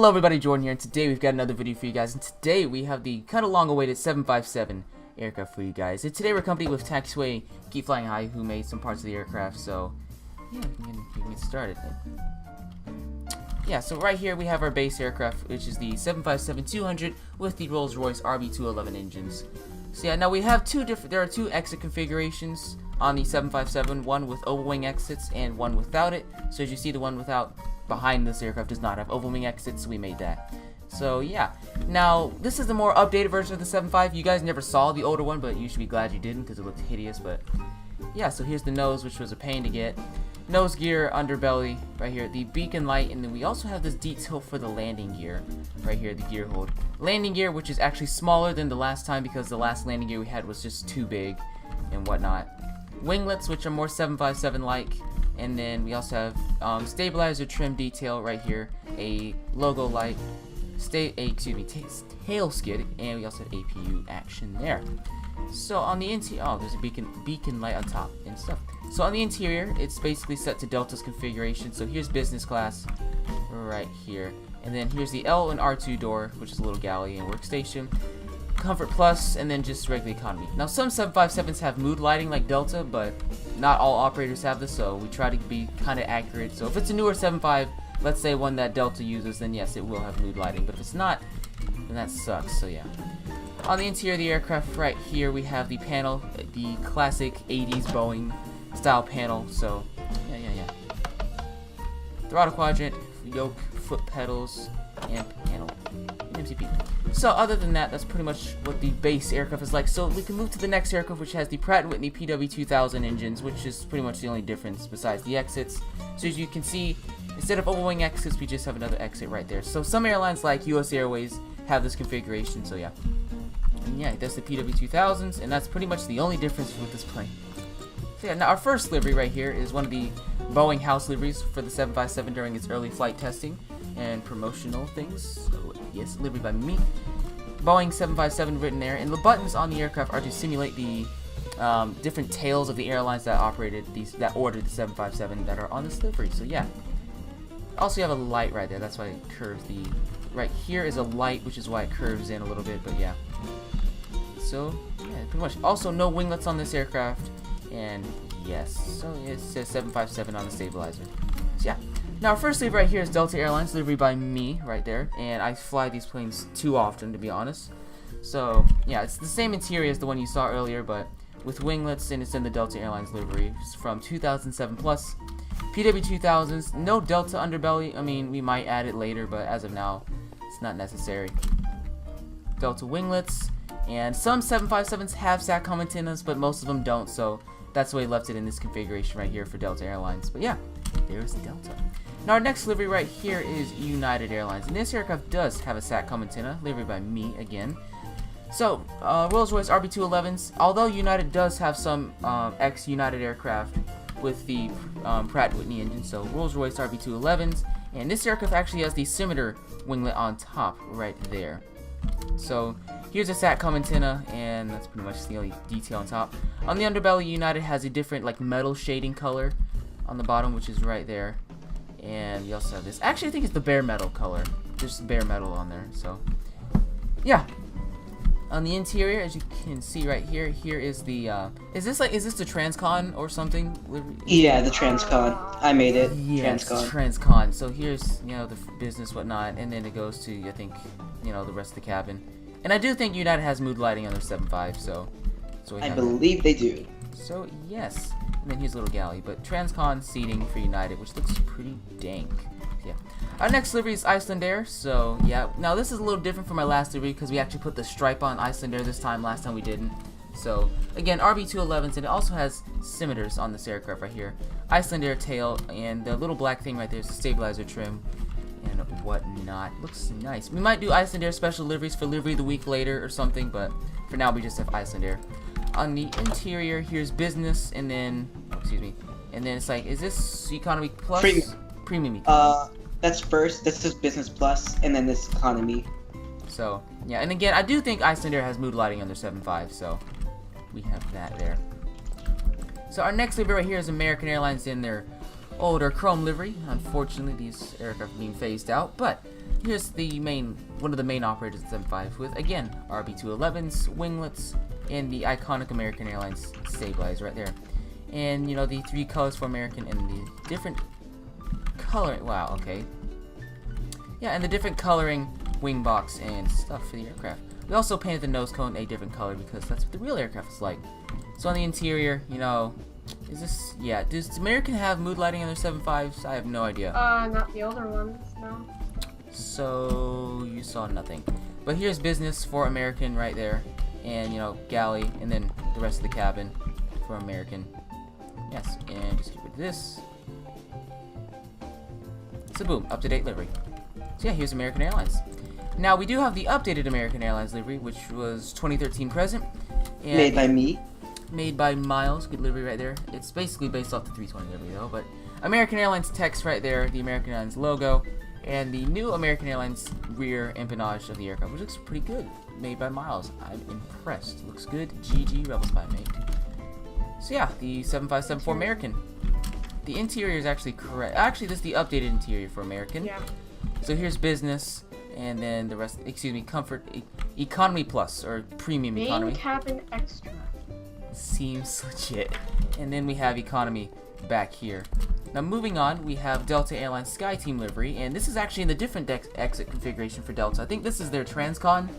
Hello everybody, Jordan here, and today we've got another video for you guys, and today we have the kind of long-awaited 757 aircraft for you guys. And today we're accompanied with Taxiway Keep Flying High, who made some parts of the aircraft, so yeah, we can get started. Yeah, so right here we have our base aircraft, which is the 757-200 with the Rolls-Royce RB211 engines. So yeah, now we have there are two exit configurations on the 757, one with oval wing exits and one without it. So as you see, the one without behind this aircraft does not have oval wing exits, so we made that. So yeah, now this is the more updated version of the 75. You guys never saw the older one, but you should be glad you didn't because it looked hideous. But yeah, so here's the nose, which was a pain to get. Nose gear, underbelly, right here, the beacon light, and then we also have this detail for the landing gear, right here, the gear hold. Landing gear, which is actually smaller than the last time because the last landing gear we had was just too big and whatnot. Winglets, which are more 757-like, and then we also have stabilizer trim detail right here, a logo light, tail skid, and we also have APU action there. So on the interior, oh, there's a beacon light on top and stuff. So on the interior, it's basically set to Delta's configuration. So here's business class right here, and then here's the L and R2 door, which is a little galley and workstation. Comfort Plus, and then just regular economy. Now some 757s have mood lighting like Delta, but not all operators have this, so we try to be kind of accurate. So if it's a newer 75, let's say one that Delta uses, then yes, it will have mood lighting. But if it's not, then that sucks. So yeah. On the interior of the aircraft right here, we have the panel, the classic 80s Boeing style panel. So yeah. Throttle quadrant, yoke, foot pedals, and panel. MCP. So other than that, that's pretty much what the base aircraft is like. So we can move to the next aircraft, which has the Pratt & Whitney PW2000 engines, which is pretty much the only difference besides the exits. So as you can see, instead of oval wing exits, we just have another exit right there. So some airlines like US Airways have this configuration, so yeah. And yeah, that's the PW2000s, and that's pretty much the only difference with this plane. So yeah, now our first livery right here is one of the Boeing house liveries for the 757 during its early flight testing and promotional things. So yes, livery by me. Boeing 757 written there, and the buttons on the aircraft are to simulate the different tails of the airlines that ordered the 757 that are on this livery. So yeah. Also, you have a light right there. That's why it curves. Right here is a light, which is why it curves in a little bit. But yeah. So yeah, pretty much. Also, no winglets on this aircraft, and yes, so it says 757 on the stabilizer. So yeah. Now our first livery right here is Delta Airlines, livery by me right there, and I fly these planes too often, to be honest. So yeah, it's the same interior as the one you saw earlier, but with winglets, and it's in the Delta Airlines livery. It's from 2007 plus. PW2000s, no Delta underbelly. I mean, we might add it later, but as of now, it's not necessary. Delta winglets, and some 757s have SATCOM antennas, but most of them don't, so that's why we left it in this configuration right here for Delta Airlines. But yeah, there's Delta. Now our next livery right here is United Airlines, and this aircraft does have a SATCOM antenna, livery by me again. So Rolls-Royce RB211s, although United does have some ex-United aircraft with the Pratt & Whitney engine, so Rolls-Royce RB211s, and this aircraft actually has the scimitar winglet on top right there. So here's a SATCOM antenna, and that's pretty much the only detail on top. On the underbelly, United has a different like metal shading color on the bottom, which is right there. And we also have this. Actually, I think it's the bare metal color. There's bare metal on there. So yeah. On the interior, as you can see right here, here is the is this the Transcon or something? Yeah, the Transcon. I made it. Yes, Transcon. Transcon. So here's, you know, the business whatnot, and then it goes to, I think, you know, the rest of the cabin. And I do think United has mood lighting on their 75, so I believe they do. So yes. And then here's a little galley, but Transcon seating for United, which looks pretty dank. Yeah. Our next livery is Icelandair, so yeah. Now this is a little different from my last livery because we actually put the stripe on Icelandair this time. Last time we didn't. So again, RB211s, and it also has scimitars on this aircraft right here. Icelandair tail, and the little black thing right there is the stabilizer trim and whatnot. Looks nice. We might do Icelandair special liveries for livery the week later or something, but for now we just have Icelandair. On the interior, here's business, and then, and then it's like, is this economy plus? Premium economy. That's first. This is business plus, and then this economy. So yeah, and again, I do think Icelandair has mood lighting on their 75, so we have that there. So our next livery right here is American Airlines in their older chrome livery. Unfortunately, these aircraft are being phased out, but here's the one of the main operators of the 75 with, again, RB211s, winglets, and the iconic American Airlines stabilizer right there. And, you know, the 3 colors for American and the different coloring. Wow, okay. Yeah, and the different coloring wing box and stuff for the aircraft. We also painted the nose cone a different color because that's what the real aircraft is like. So on the interior, you know, is this, yeah, does American have mood lighting on their 75s? I have no idea. Not the older ones, no. So you saw nothing. But here's business for American right there. And, you know, galley, and then the rest of the cabin for American. Yes, and just get rid of this. So boom, up-to-date livery. So yeah, here's American Airlines. Now we do have the updated American Airlines livery, which was 2013 present. And Made by me. Made by Miles, good livery right there. It's basically based off the 320 livery though, but American Airlines text right there, the American Airlines logo, and the new American Airlines rear empennage of the aircraft, which looks pretty good. Made by Miles. I'm impressed. Looks good. GG Rebel Spy mate. So yeah, the 7574 American. The interior is actually correct. Actually, this is the updated interior for American. Yeah. So here's business, and then the rest, excuse me, comfort, economy plus, or premium Main economy. cabin extra. Seems legit. And then we have economy back here. Now moving on, we have Delta Airlines SkyTeam livery, and this is actually in the different exit configuration for Delta. I think this is their International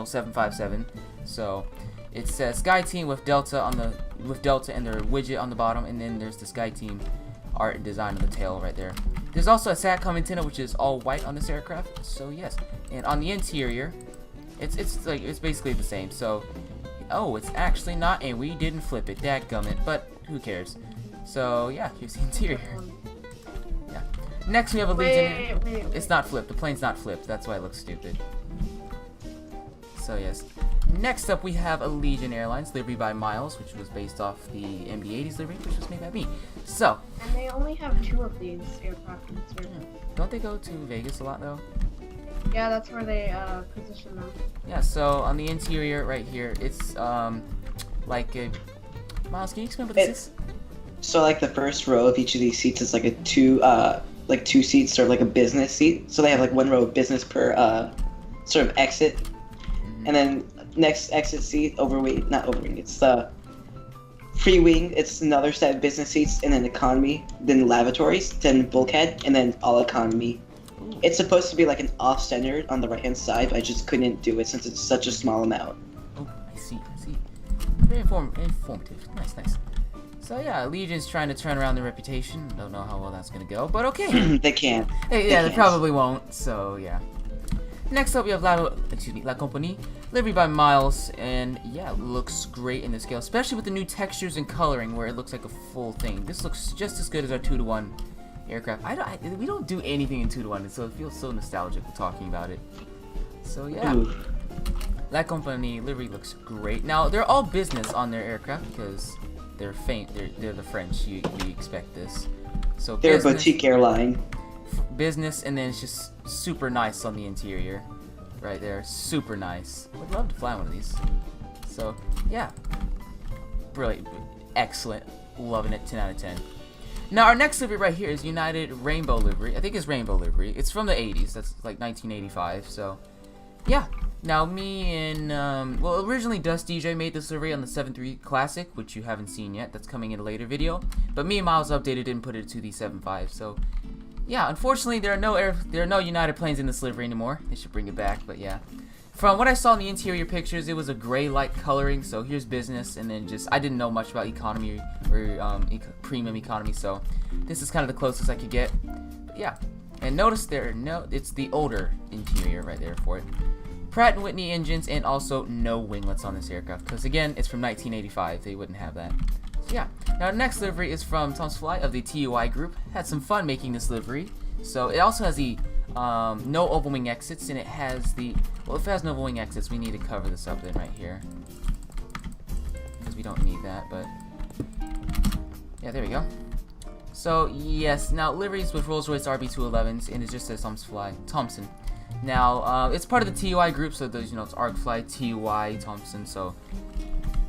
757. So it says SkyTeam with Delta and their widget on the bottom, and then there's the SkyTeam art and design on the tail right there. There's also a SATCOM antenna, which is all white on this aircraft. So yes, and on the interior, it's basically the same. So oh, it's actually not, and we didn't flip it. Dadgummit, but who cares? So yeah, here's the interior. Yeah. Next we have a Legion. Wait. It's not flipped. The plane's not flipped. That's why it looks stupid. So yes. Next up we have a Legion Airlines livery by Miles, which was based off the MD-80s livery, which was made by me. So. And they only have 2 of these aircraft in service. Don't they go to Vegas a lot though? Yeah, that's where they position them. Yeah. So on the interior right here, it's like a. Miles, can you explain what this is? So like the first row of each of these seats is like a two seats, sort of like a business seat. So they have like 1 row of business per sort of exit, and then next exit seat not overwing. It's the free wing. It's another set of business seats, and then economy, then lavatories, then bulkhead, and then all economy. Ooh. It's supposed to be like an off-center on the right-hand side, but I just couldn't do it since it's such a small amount. Oh, I see. Very informative. Nice. So yeah, Legion's trying to turn around their reputation. Don't know how well that's gonna go, but okay. They can't. Hey, yeah, they probably won't. So yeah. Next up, we have La Compagnie, livery by Miles, and yeah, it looks great in the scale, especially with the new textures and coloring, where it looks like a full thing. This looks just as good as our 2-to-1 aircraft. We don't do anything in 2-to-1, so it feels so nostalgic talking about it. So yeah. Ooh. La Compagnie livery looks great. Now they're all business on their aircraft because they're the French. You expect this. So They're business, a boutique airline. business, and then it's just super nice on the interior, right there. Super nice. Would love to fly one of these. So yeah, brilliant, excellent, loving it. 10 out of 10. Now our next livery right here is United Rainbow livery. I think it's Rainbow livery. It's from the 80s. That's like 1985. So yeah. Now me and well, originally Dust DJ made this livery on the 7.3 Classic, which you haven't seen yet. That's coming in a later video. But me and Miles updated it and put it to the 7.5. So yeah, unfortunately there are no United planes in this livery anymore. They should bring it back. But yeah, from what I saw in the interior pictures, it was a gray light coloring. So here's business, and then just I didn't know much about economy or premium economy. So this is kind of the closest I could get. But yeah, and notice it's the older interior right there for it. Pratt & Whitney engines, and also no winglets on this aircraft, because again, it's from 1985. They wouldn't have that. So yeah. Now the next livery is from Tom's Fly of the TUI group. Had some fun making this livery. So it also has the no oval wing exits, and it has the, well, if it has no oval wing exits, we need to cover this up then right here, because we don't need that. But yeah, there we go. So yes, now liveries with Rolls-Royce RB211s, and it just says Tom's Fly Thompson. Now, it's part of the TUI group, so there's, it's ArcFly, TUI, Thompson, so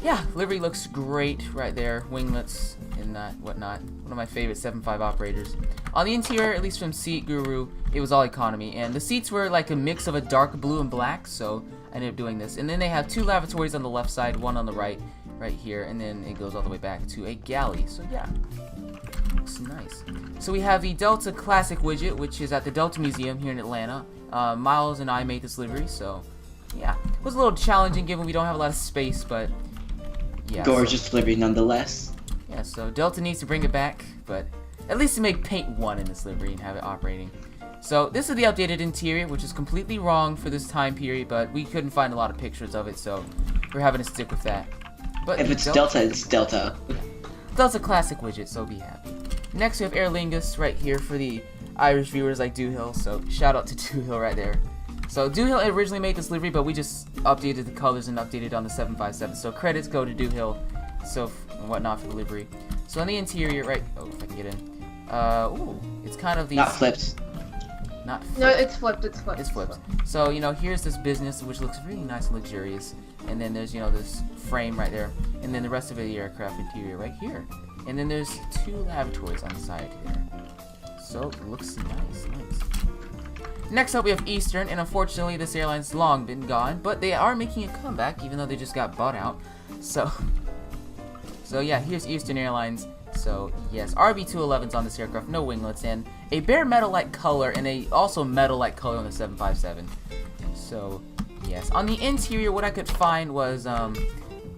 yeah, livery looks great right there. Winglets and that whatnot. One of my favorite 7.5 operators. On the interior, at least from Seat Guru, it was all economy. And the seats were like a mix of a dark blue and black, so I ended up doing this. And then they have 2 lavatories on the left side, 1 on the right here, and then it goes all the way back to a galley. So yeah, looks nice. So we have the Delta Classic widget, which is at the Delta Museum here in Atlanta. Miles and I made this livery, so yeah. It was a little challenging given we don't have a lot of space, but yeah. Gorgeous livery nonetheless. Yeah, so Delta needs to bring it back, but at least to make paint 1 in this livery and have it operating. So this is the updated interior, which is completely wrong for this time period, but we couldn't find a lot of pictures of it, so we're having to stick with that. But If it's Delta, it's Delta. Delta Classic widget, so be happy. Next we have Aer Lingus right here for the Irish viewers like Doohill, so shout out to Doohill right there. So Doohill originally made this livery, but we just updated the colors and updated on the 757. So credits go to Doohill, so and whatnot for the livery. So on the interior, right? Oh, if I can get in. Ooh, it's kind of these. Not flipped. Not flipped. No, it's flipped. It's flipped. It's flipped. So you know, here's this business which looks really nice and luxurious, and then there's this frame right there, and then the rest of the aircraft interior right here, and then there's 2 lavatories on the side here. So it looks nice. Next up we have Eastern, and unfortunately this airline's long been gone, but they are making a comeback even though they just got bought out. So yeah, here's Eastern Airlines. So yes, RB211's on this aircraft, no winglets, and a bare metal-like color, and a also metal-like color on the 757. So yes, on the interior, what I could find was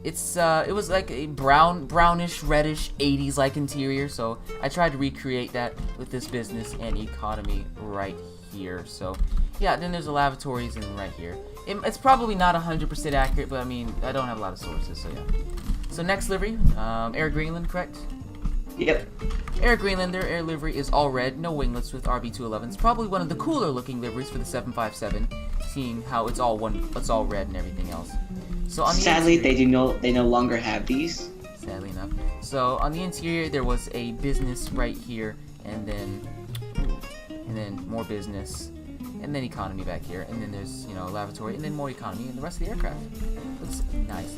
it was like a brownish, reddish 80s-like interior. So I tried to recreate that with this business and economy right here. So yeah, then there's the lavatories and right here. It's probably not 100% accurate, but I mean I don't have a lot of sources, so yeah. So next livery, Air Greenland, correct? Yep. Air Greenland, their air livery is all red, no winglets with RB211s. Probably one of the cooler looking liveries for the 757, seeing how it's all red and everything else. So on the Sadly, interior, they no longer have these. sadly enough. So on the interior, there was a business right here, and then more business, and then economy back here, and then there's a lavatory, and then more economy, and the rest of the aircraft. Looks nice.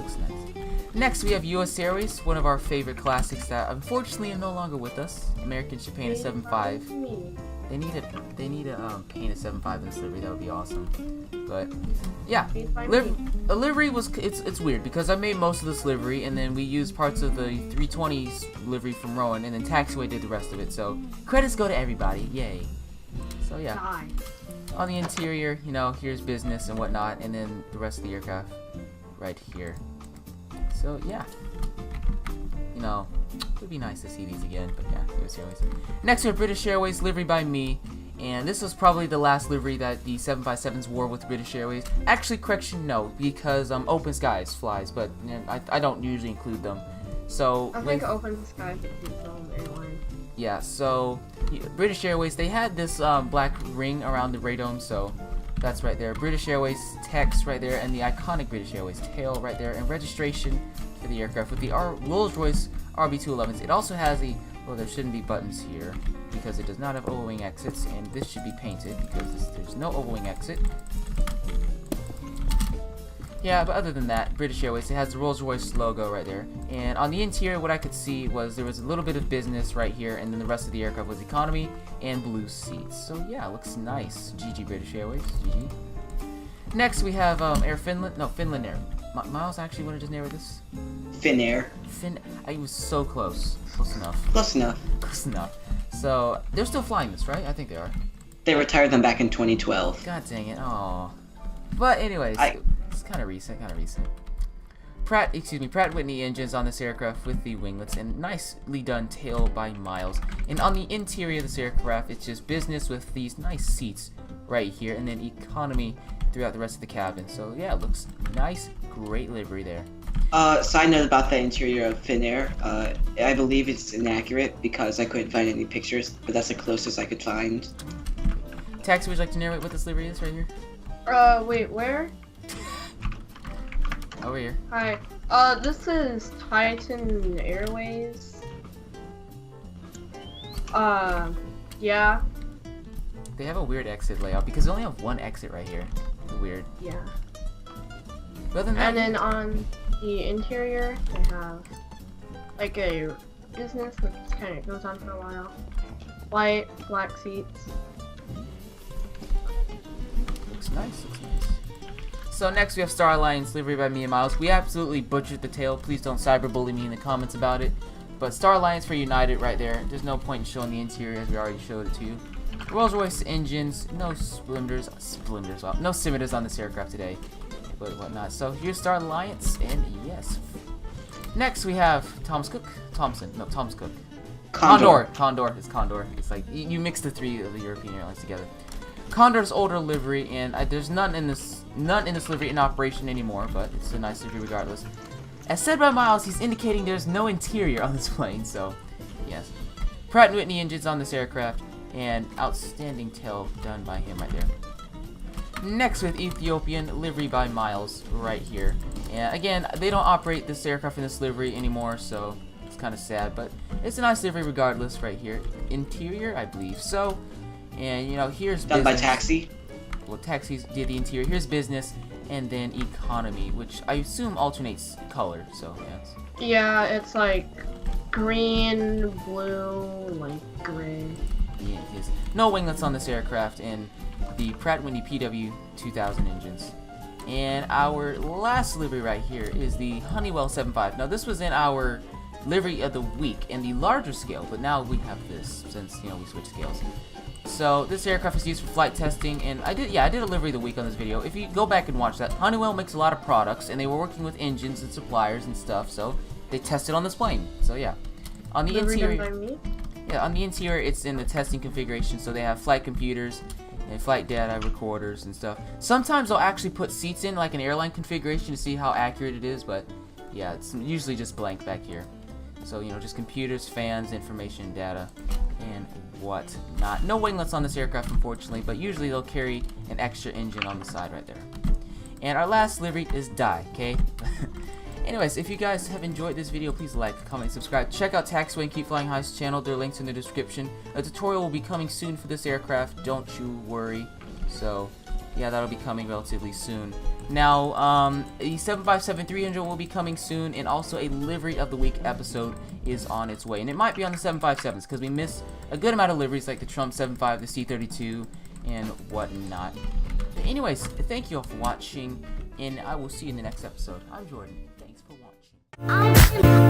Next, we have U.S. Airways, one of our favorite classics that unfortunately are no longer with us. Americans should paint a 7.5. They need a paint a 7.5 in this livery. That would be awesome. But yeah, a livery was it's weird because I made most of this livery, and then we used parts of the 320's livery from Rowan, and then Taxiway did the rest of it. So credits go to everybody. Yay. So yeah. Die. On the interior, here's business and whatnot, and then the rest of the aircraft right here. So yeah, it would be nice to see these again, but yeah, US Airways. Next we have British Airways, livery by me, and this was probably the last livery that the 757s wore with British Airways. Actually, correction, no, because Open Skies flies, but I don't usually include them. So I think Open Sky is its own airline. yeah, so British Airways, they had this black ring around the radome, so that's right there. British Airways text right there, and the iconic British Airways tail right there, and registration for the aircraft with the Rolls-Royce RB211s. It also has well, there shouldn't be buttons here because it does not have overwing exits, and this should be painted because there's no overwing exit. Yeah, but other than that, British Airways, it has the Rolls-Royce logo right there. And on the interior, what I could see was there was a little bit of business right here, and then the rest of the aircraft was economy and blue seats. So yeah, looks nice. GG British Airways, GG. Next we have Finland Air. Miles actually want to just narrate this? Finnair. I was so close. Close enough. Close enough. Close enough. So they're still flying this, right? I think they are. They retired them back in 2012. God dang it. Aw. But anyways, it's kind of recent. Pratt Whitney engines on this aircraft with the winglets, and nicely done tail by Miles. And on the interior of this aircraft, it's just business with these nice seats right here, and then economy throughout the rest of the cabin. So yeah, it looks nice. Great livery there. Side note about the interior of Finnair. I believe it's inaccurate because I couldn't find any pictures, but that's the closest I could find. Taxi, would you like to narrate what this livery is right here? Wait, where? Over here. Hi. This is Titan Airways. Yeah. They have a weird exit layout because they only have one exit right here. Weird. Yeah. Other than that, And then on the interior, they have like a business which kind of goes on for a while. White, black seats. looks nice, looks nice. So next we have Star Alliance livery by me and Miles. We absolutely butchered the tail. Please don't cyberbully me in the comments about it. But Star Alliance for United right there. There's no point in showing the interior as we already showed it to you. Rolls-Royce engines, no splendors, well, no scimitars on this aircraft today, but whatnot. So here's Star Alliance, and yes. Next we have Tom's Cook, Tom's Cook. Condor. It's Condor. It's like you mix the three of the European airlines together. Condor's older livery, and there's none in this livery in operation anymore, but it's a nice livery regardless. As said by Miles, he's indicating there's no interior on this plane, so yes. Pratt & Whitney engines on this aircraft, and outstanding tail done by him right there. Next with Ethiopian livery by Miles right here. And again, they don't operate this aircraft in this livery anymore, so it's kind of sad, but it's a nice livery regardless right here. Interior, I believe so. And you know, here's Done by business. Taxi. Well, Taxis did the interior. Here's business, and then economy, which I assume alternates color. So yes. Yeah, it's like green, blue, like gray. Yeah, it is. No winglets on this aircraft, and the Pratt & Whitney PW2000 engines. And our last livery right here is the Honeywell 75. Now this was in our livery of the week in the larger scale, but now we have this since we switched scales. So this aircraft is used for flight testing, and I did a livery of the week on this video. If you go back and watch that, Honeywell makes a lot of products, and they were working with engines and suppliers and stuff, so they tested on this plane. So yeah, on the Livery done interior, by me? yeah, on the interior, it's in the testing configuration, so they have flight computers and flight data recorders and stuff. Sometimes they'll actually put seats in, like an airline configuration, to see how accurate it is, but yeah, it's usually just blank back here. So, just computers, fans, information, data, and whatnot. No winglets on this aircraft, unfortunately, but usually they'll carry an extra engine on the side right there. And our last livery is Die, okay? Anyways, if you guys have enjoyed this video, please like, comment, subscribe. Check out Taxiway and Keep Flying High's channel. There are links in the description. A tutorial will be coming soon for this aircraft. Don't you worry. So, yeah, that'll be coming relatively soon. Now, the 757-300 will be coming soon, and also a livery of the week episode is on its way. And it might be on the 757s, because we missed a good amount of liveries, like the Trump 75, the C-32, and whatnot. But anyways, thank you all for watching, and I will see you in the next episode. I'm Jordan. Thanks for watching.